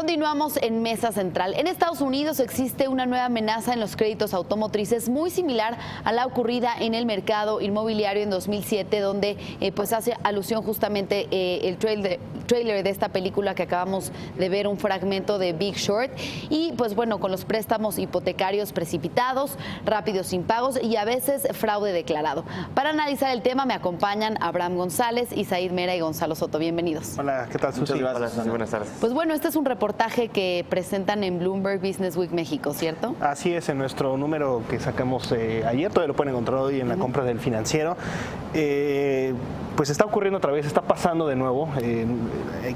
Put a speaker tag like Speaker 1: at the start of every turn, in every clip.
Speaker 1: Continuamos en Mesa Central. En Estados Unidos existe una nueva amenaza en los créditos automotrices muy similar a la ocurrida en el mercado inmobiliario en 2007, donde pues hace alusión justamente el trailer de esta película que acabamos de ver, un fragmento de Big Short. Y pues bueno, con los préstamos hipotecarios precipitados, rápidos impagos y a veces fraude declarado. Para analizar el tema me acompañan Abraham González, Isaid Mera y Gonzalo Soto. Bienvenidos.
Speaker 2: Hola, ¿qué tal, Susi?
Speaker 3: Muchas gracias. Hola, buenas tardes.
Speaker 1: Pues bueno, este es un reportaje que presentan en Bloomberg Business Week México, ¿cierto?
Speaker 2: Así es, en nuestro número que sacamos ayer, todavía lo pueden encontrar hoy en la compra del Financiero. Pues está ocurriendo otra vez, está pasando de nuevo,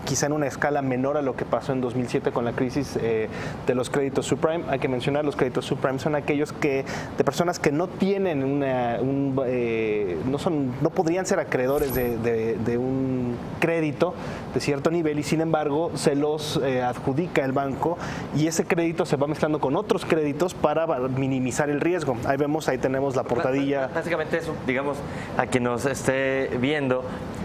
Speaker 2: quizá en una escala menor a lo que pasó en 2007 con la crisis de los créditos subprime. Hay que mencionar, los créditos subprime son aquellos de personas que no tienen no podrían ser acreedores de un crédito de cierto nivel y sin embargo se los adjudica el banco y ese crédito se va mezclando con otros créditos para minimizar el riesgo. Ahí tenemos la portadilla.
Speaker 3: Básicamente eso, digamos, a quien nos esté viendo,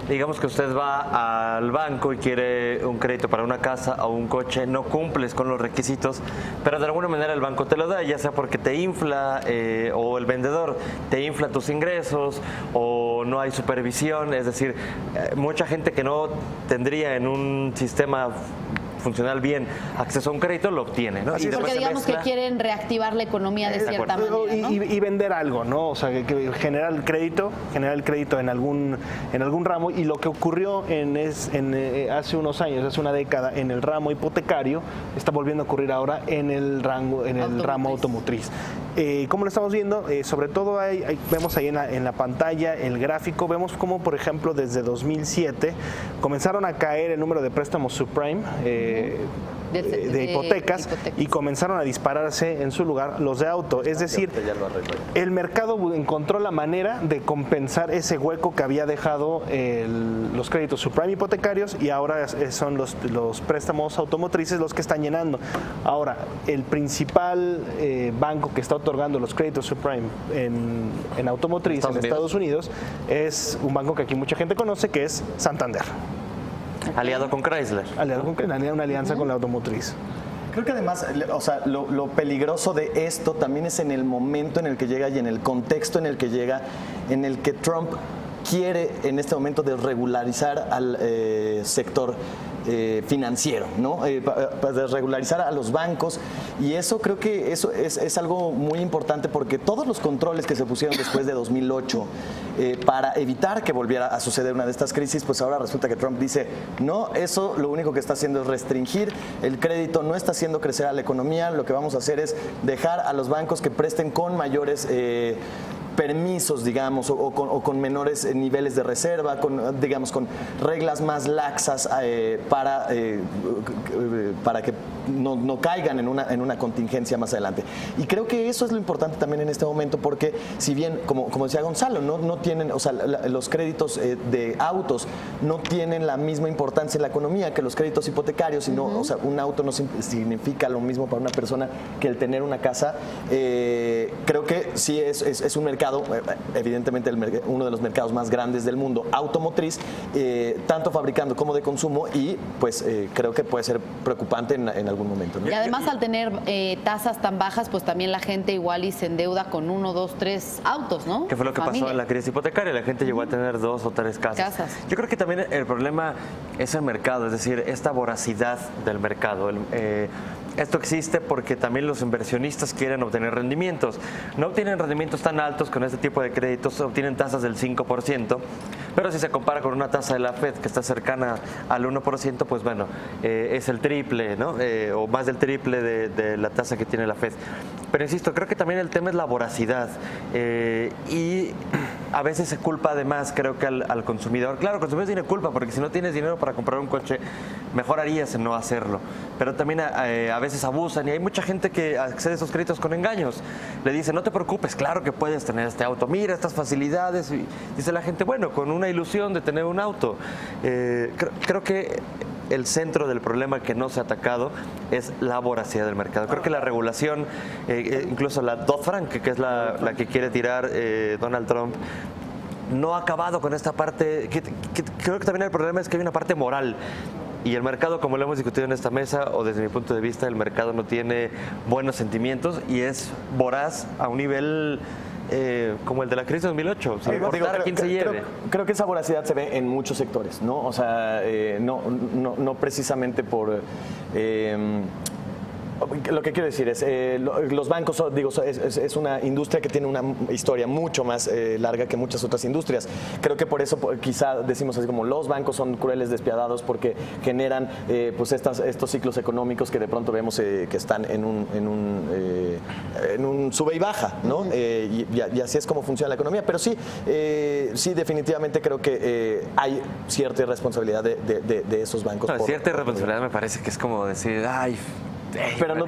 Speaker 3: digamos que usted va al banco y quiere un crédito para una casa o un coche, no cumples con los requisitos, pero de alguna manera el banco te lo da, ya sea porque te infla o el vendedor te infla tus ingresos o no hay supervisión, es decir, mucha gente que no tendría en un sistema funcional bien acceso a un crédito lo obtiene, ¿no?
Speaker 1: Porque digamos que quieren reactivar la economía de cierta manera, ¿no?
Speaker 2: Y vender algo, ¿no? O sea, que generar el crédito en algún ramo. Y lo que ocurrió hace unos años, hace una década, en el ramo hipotecario, está volviendo a ocurrir ahora en el ramo automotriz. ¿Cómo lo estamos viendo? Sobre todo vemos ahí en la pantalla el gráfico, vemos cómo, por ejemplo, desde 2007 comenzaron a caer el número de préstamos subprime, de hipotecas, y comenzaron a dispararse en su lugar los de auto. Es decir, el mercado encontró la manera de compensar ese hueco que había dejado los créditos subprime hipotecarios y ahora son los préstamos automotrices los que están llenando. Ahora, el principal banco que está otorgando los créditos subprime en automotriz en Estados Unidos es un banco que aquí mucha gente conoce, que es Santander.
Speaker 3: Aliado con Chrysler.
Speaker 2: Una alianza con la automotriz.
Speaker 4: Creo que además, o sea, lo peligroso de esto también es en el momento en el que llega y en el contexto en el que llega, en el que Trump quiere en este momento desregularizar al sector financiero, ¿no? Para desregularizar a los bancos, y eso creo que eso es algo muy importante porque todos los controles que se pusieron después de 2008 para evitar que volviera a suceder una de estas crisis, pues ahora resulta que Trump dice, no, eso lo único que está haciendo es restringir el crédito, no está haciendo crecer a la economía, lo que vamos a hacer es dejar a los bancos que presten con mayores permisos, digamos, o con menores niveles de reserva, con reglas más laxas para que no caigan en una contingencia más adelante. Y creo que eso es lo importante también en este momento, porque si bien, como decía Gonzalo, no tienen, o sea, los créditos de autos no tienen la misma importancia en la economía que los créditos hipotecarios, sino, o sea, un auto no significa lo mismo para una persona que el tener una casa. Creo que sí es un mercado, evidentemente uno de los mercados más grandes del mundo, automotriz, tanto fabricando como de consumo, y pues creo que puede ser preocupante en algún momento, ¿no?
Speaker 1: Y además, al tener tasas tan bajas, pues también la gente igual y se endeuda con 1, 2, 3 autos, ¿no?
Speaker 3: ¿Qué fue lo que pasó en la crisis hipotecaria? La gente llegó a tener 2 o 3 casas. Yo creo que también el problema es el mercado, es decir, esta voracidad del mercado. Esto existe porque también los inversionistas quieren obtener rendimientos. No obtienen rendimientos tan altos con este tipo de créditos, obtienen tasas del 5%, pero si se compara con una tasa de la Fed que está cercana al 1%, pues bueno, es el triple, ¿no? O más del triple de la tasa que tiene la Fed. Pero insisto, creo que también el tema es la voracidad y a veces se culpa además, creo que al consumidor. Claro, el consumidor tiene culpa porque si no tienes dinero para comprar un coche, mejor harías en no hacerlo. Pero también a veces abusan y hay mucha gente que accede a esos créditos con engaños. Le dice, no te preocupes, claro que puedes tener este auto, mira estas facilidades. Y dice la gente, bueno, con una ilusión de tener un auto. Creo que el centro del problema que no se ha atacado es la voracidad del mercado. Creo que la regulación, incluso la Dodd-Frank, que es la que quiere tirar Donald Trump, no ha acabado con esta parte. Creo que también el problema es que hay una parte moral. Y el mercado, como lo hemos discutido en esta mesa, o desde mi punto de vista, el mercado no tiene buenos sentimientos y es voraz a un nivel como el de la crisis de 2008, sin importar a quién se lleve.
Speaker 4: Creo que esa voracidad se ve en muchos sectores, ¿no? O sea, no precisamente por... Lo que quiero decir es, los bancos, es una industria que tiene una historia mucho más larga que muchas otras industrias. Creo que por eso quizá decimos así como los bancos son crueles, despiadados, porque generan pues estos ciclos económicos que de pronto vemos que están en un sube y baja, ¿no? Y así es como funciona la economía. Pero sí, definitivamente creo que hay cierta irresponsabilidad de esos bancos.
Speaker 3: No, cierta irresponsabilidad me parece que es como decir, ay...
Speaker 4: Pero el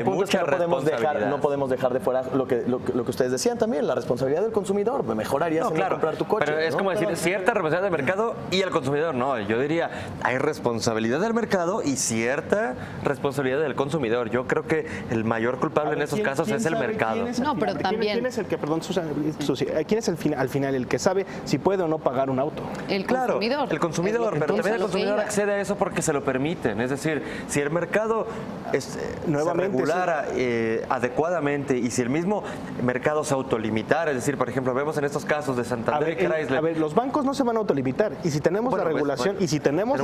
Speaker 4: punto es que no podemos dejar de fuera lo que ustedes decían también, la responsabilidad del consumidor. Mejor harías comprar tu coche.
Speaker 3: Pero es como decir cierta responsabilidad del mercado y el consumidor. No, yo diría, hay responsabilidad del mercado y cierta responsabilidad del consumidor. Yo creo que el mayor culpable en esos casos es el mercado.
Speaker 1: Pero también...
Speaker 2: ¿Quién es el que, perdón, Susana, quién es al final el que sabe si puede o no pagar un auto?
Speaker 1: El consumidor.
Speaker 3: El consumidor, pero también el consumidor accede a eso porque se lo permiten. Es decir, si el mercado nuevamente se regulara adecuadamente y si el mismo mercado se autolimitara, es decir, por ejemplo, vemos en estos casos de Santander y Chrysler.
Speaker 2: A ver, los bancos no se van a autolimitar y si tenemos la regulación y si tenemos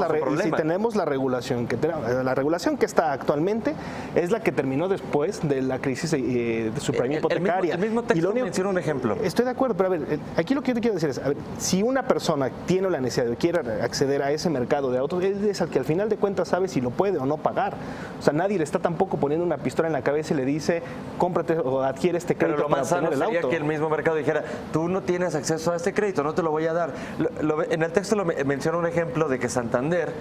Speaker 2: la regulación que está actualmente es la que terminó después de la crisis subprime hipotecaria.
Speaker 3: El mismo texto menciona un ejemplo.
Speaker 2: Estoy de acuerdo, pero a ver, aquí lo que yo te quiero decir es, a ver, si una persona tiene la necesidad o quiere acceder a ese mercado de autos, es el que al final de cuentas sabe si lo puede o no pagar. O sea, nadie le está tampoco poniendo una pistola en la cabeza y le dice, cómprate o adquiere este crédito para obtener el auto.
Speaker 3: Sería que el mismo mercado dijera, tú no tienes acceso a este crédito, no te lo voy a dar. En el texto menciona un ejemplo de que Santander,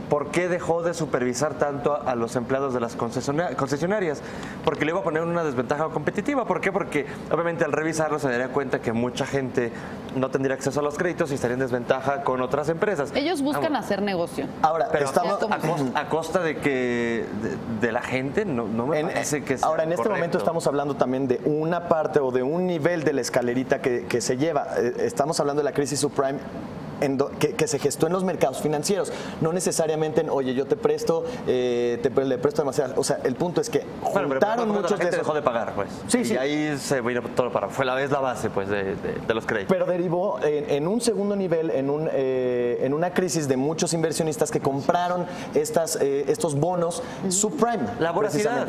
Speaker 3: ¿por qué dejó de supervisar tanto a los empleados de las concesionarias? Porque le iba a poner una desventaja competitiva. ¿Por qué? Porque obviamente al revisarlo se daría cuenta que mucha gente no tendría acceso a los créditos y estaría en desventaja con otras empresas.
Speaker 1: Ellos buscan hacer negocio.
Speaker 4: Ahora,
Speaker 3: pero estamos a costa de que de la gente, no me parece que sea
Speaker 4: ahora, en este momento estamos hablando también de una parte o de un nivel de la escalerita que se lleva. Estamos hablando de la crisis subprime que se gestó en los mercados financieros, no necesariamente en, oye, yo te presto, le presto demasiado. O sea, el punto es que juntaron muchos de esos.
Speaker 3: Dejó de pagar, pues.
Speaker 4: Sí,
Speaker 3: y ahí se vino todo para. Fue la base, pues, de los créditos.
Speaker 4: Pero derivó en un segundo nivel, en una crisis de muchos inversionistas que compraron estos bonos subprime.
Speaker 3: La voracidad.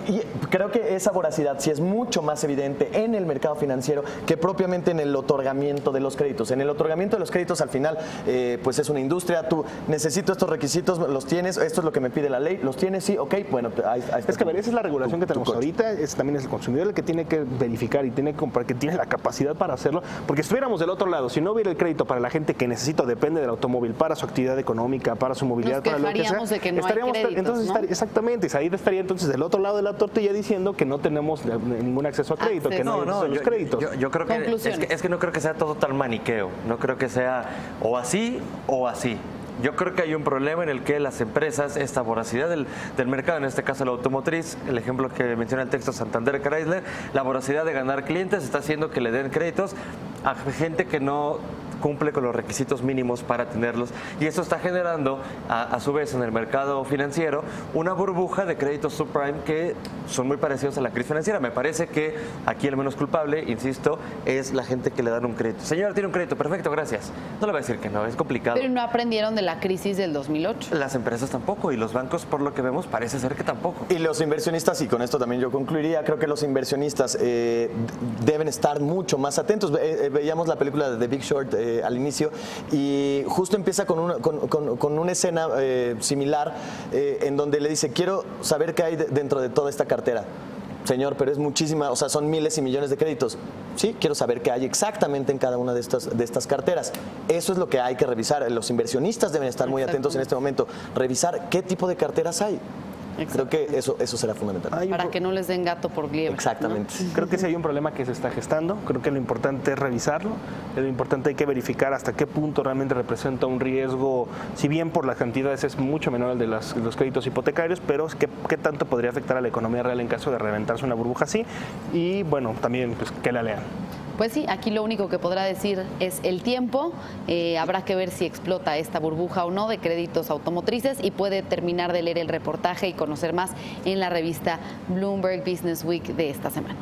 Speaker 4: Y creo que esa voracidad sí es mucho más evidente en el mercado financiero que propiamente en el otorgamiento de los créditos. En el otorgamiento de los créditos, al final, pues es una industria. Tú necesito estos requisitos, los tienes, esto es lo que me pide la ley, los tienes, sí, ok, bueno.
Speaker 2: Es que a ver, esa es la regulación que tenemos ahorita, también es el consumidor el que tiene que verificar y tiene que comprar, que tiene la capacidad para hacerlo, porque si estuviéramos del otro lado, si no hubiera el crédito para la gente que necesita o depende del automóvil para su actividad económica, para su movilidad, para lo que sea,
Speaker 1: de que no estaríamos, hay créditos,
Speaker 2: entonces,
Speaker 1: ¿no?
Speaker 2: Exactamente, ahí estaría entonces del otro lado de la tortilla diciendo que no tenemos ningún acceso a crédito, que no los créditos.
Speaker 3: Yo creo que es que no creo que sea todo tan maniqueo, no creo que sea o así o así. Yo creo que hay un problema en el que las empresas, esta voracidad del mercado, en este caso la automotriz, el ejemplo que menciona el texto Santander Chrysler, la voracidad de ganar clientes está haciendo que le den créditos a gente que no cumple con los requisitos mínimos para tenerlos y eso está generando a su vez en el mercado financiero una burbuja de créditos subprime que son muy parecidos a la crisis financiera. Me parece que aquí el menos culpable, insisto, es la gente que le dan un crédito. Señora, tiene un crédito, perfecto, gracias. No le voy a decir que no, es complicado.
Speaker 1: Pero no aprendieron de la crisis del 2008.
Speaker 3: Las empresas tampoco y los bancos, por lo que vemos, parece ser que tampoco.
Speaker 4: Y los inversionistas, y con esto también yo concluiría, creo que los inversionistas deben estar mucho más atentos. Veíamos la película de The Big Short al inicio y justo empieza con una escena similar en donde le dice, quiero saber qué hay dentro de toda esta cartera. Señor, pero es muchísima, o sea, son miles y millones de créditos. Sí, quiero saber qué hay exactamente en cada una de estas carteras. Eso es lo que hay que revisar. Los inversionistas deben estar muy atentos en este momento. Revisar qué tipo de carteras hay. Creo que eso será fundamental.
Speaker 1: Para que no les den gato por liebre.
Speaker 4: Exactamente.
Speaker 1: ¿No?
Speaker 2: Creo que sí hay un problema que se está gestando. Creo que lo importante es revisarlo. Lo importante hay que verificar hasta qué punto realmente representa un riesgo, si bien por las cantidades es mucho menor al de los créditos hipotecarios, pero qué tanto podría afectar a la economía real en caso de reventarse una burbuja así. Y bueno, también pues, que la lean.
Speaker 1: Pues sí, aquí lo único que podrá decir es el tiempo. Habrá que ver si explota esta burbuja o no de créditos automotrices y puede terminar de leer el reportaje y conocer más en la revista Bloomberg Business Week de esta semana.